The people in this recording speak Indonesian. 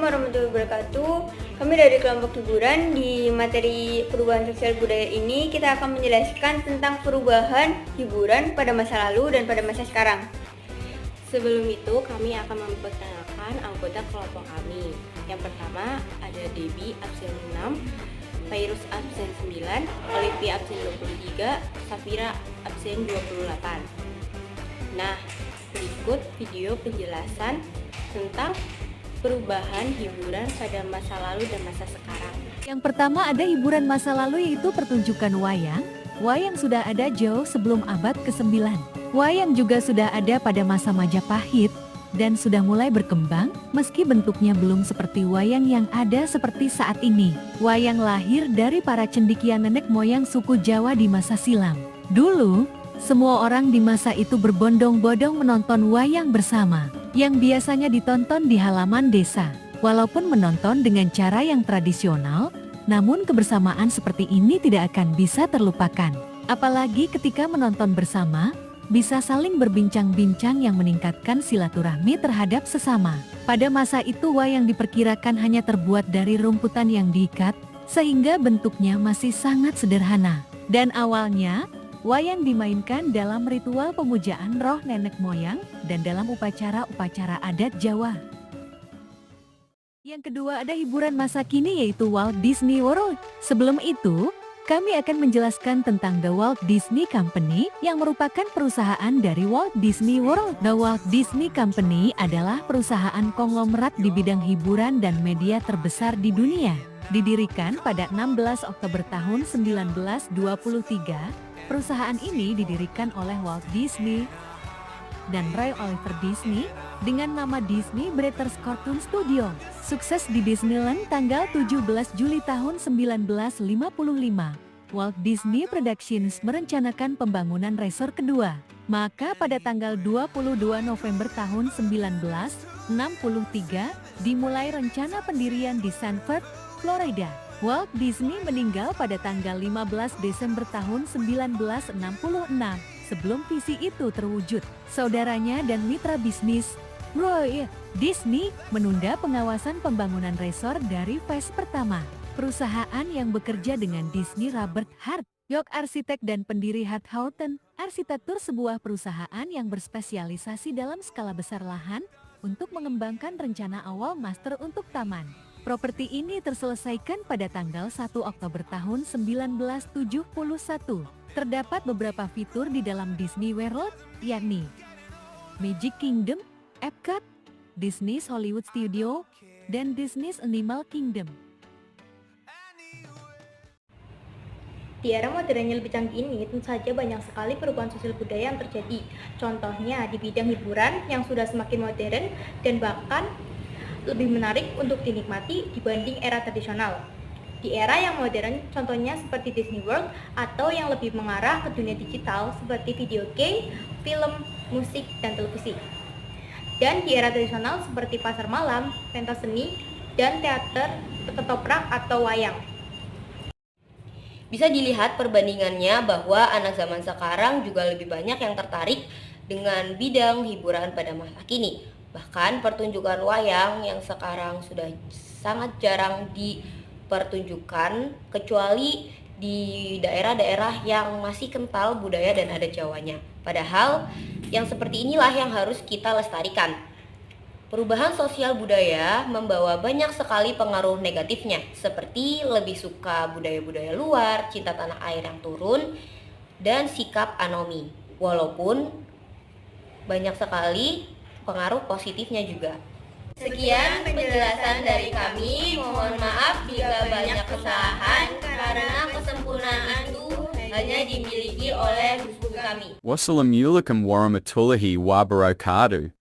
warahmatullahi wabarakatuh. Kami dari kelompok hiburan. Di materi perubahan sosial budaya ini kita akan menjelaskan tentang perubahan hiburan pada masa lalu dan pada masa sekarang. Sebelum itu, kami akan memperkenalkan anggota kelompok kami. Yang pertama ada Debbie absen 6, Virus absen 9, Olivia absen 23, Safira absen 28. Nah, berikut video penjelasan tentang perubahan hiburan pada masa lalu dan masa sekarang. Yang pertama ada hiburan masa lalu, yaitu pertunjukan wayang. Wayang sudah ada jauh sebelum abad ke-9. Wayang juga sudah ada pada masa Majapahit dan sudah mulai berkembang, meski bentuknya belum seperti wayang yang ada seperti saat ini. Wayang lahir dari para cendekian nenek moyang suku Jawa di masa silam. Dulu, semua orang di masa itu berbondong-bondong menonton wayang bersama, yang biasanya ditonton di halaman desa. Walaupun menonton dengan cara yang tradisional, namun kebersamaan seperti ini tidak akan bisa terlupakan. Apalagi ketika menonton bersama, bisa saling berbincang-bincang yang meningkatkan silaturahmi terhadap sesama. Pada masa itu wayang diperkirakan hanya terbuat dari rumputan yang diikat, sehingga bentuknya masih sangat sederhana. Dan awalnya, wayang dimainkan dalam ritual pemujaan roh nenek moyang dan dalam upacara-upacara adat Jawa. Yang kedua ada hiburan masa kini, yaitu Walt Disney World. Sebelum itu, kami akan menjelaskan tentang The Walt Disney Company yang merupakan perusahaan dari Walt Disney World. The Walt Disney Company adalah perusahaan konglomerat di bidang hiburan dan media terbesar di dunia. Didirikan pada 16 Oktober tahun 1923, perusahaan ini didirikan oleh Walt Disney dan Roy Oliver Disney dengan nama Disney Brothers Cartoon Studio. Sukses di Disneyland tanggal 17 Juli tahun 1955. Walt Disney Productions merencanakan pembangunan resort kedua. Maka pada tanggal 22 November tahun 1963 dimulai rencana pendirian di Sanford, Florida. Walt Disney meninggal pada tanggal 15 Desember tahun 1966. Sebelum visi itu terwujud, saudaranya dan mitra bisnis, Roy Disney, menunda pengawasan pembangunan resort dari fase pertama. Perusahaan yang bekerja dengan Disney, Robert Hart, York Arsitek dan pendiri Hart Houghton Arsitektur, sebuah perusahaan yang berspesialisasi dalam skala besar lahan untuk mengembangkan rencana awal master untuk taman. Properti ini terselesaikan pada tanggal 1 Oktober tahun 1971. Terdapat beberapa fitur di dalam Disney World, yakni Magic Kingdom, Epcot, Disney's Hollywood Studio, dan Disney's Animal Kingdom. Di era modern yang lebih canggih ini, tentu saja banyak sekali perubahan sosial budaya yang terjadi. Contohnya di bidang hiburan yang sudah semakin modern dan bahkan lebih menarik untuk dinikmati dibanding era tradisional. Di era yang modern, contohnya seperti Disney World, atau yang lebih mengarah ke dunia digital seperti video game, film, musik, dan televisi. Dan di era tradisional seperti pasar malam, pentas seni, dan teater ketoprak atau wayang. Bisa dilihat perbandingannya bahwa anak zaman sekarang juga lebih banyak yang tertarik dengan bidang hiburan pada masa kini. Bahkan pertunjukan wayang yang sekarang sudah sangat jarang dipertunjukkan, kecuali di daerah-daerah yang masih kental budaya dan adat Jawanya. Padahal yang seperti inilah yang harus kita lestarikan. Perubahan sosial budaya membawa banyak sekali pengaruh negatifnya, seperti lebih suka budaya-budaya luar, cinta tanah air yang turun, dan sikap anomi. Walaupun banyak sekali pengaruh positifnya juga. Sekian penjelasan dari kami. Mohon maaf jika banyak kesalahan karena kesempurnaan itu hanya dimiliki oleh guru kami. Wassalamualaikum warahmatullahi wabarakatuh.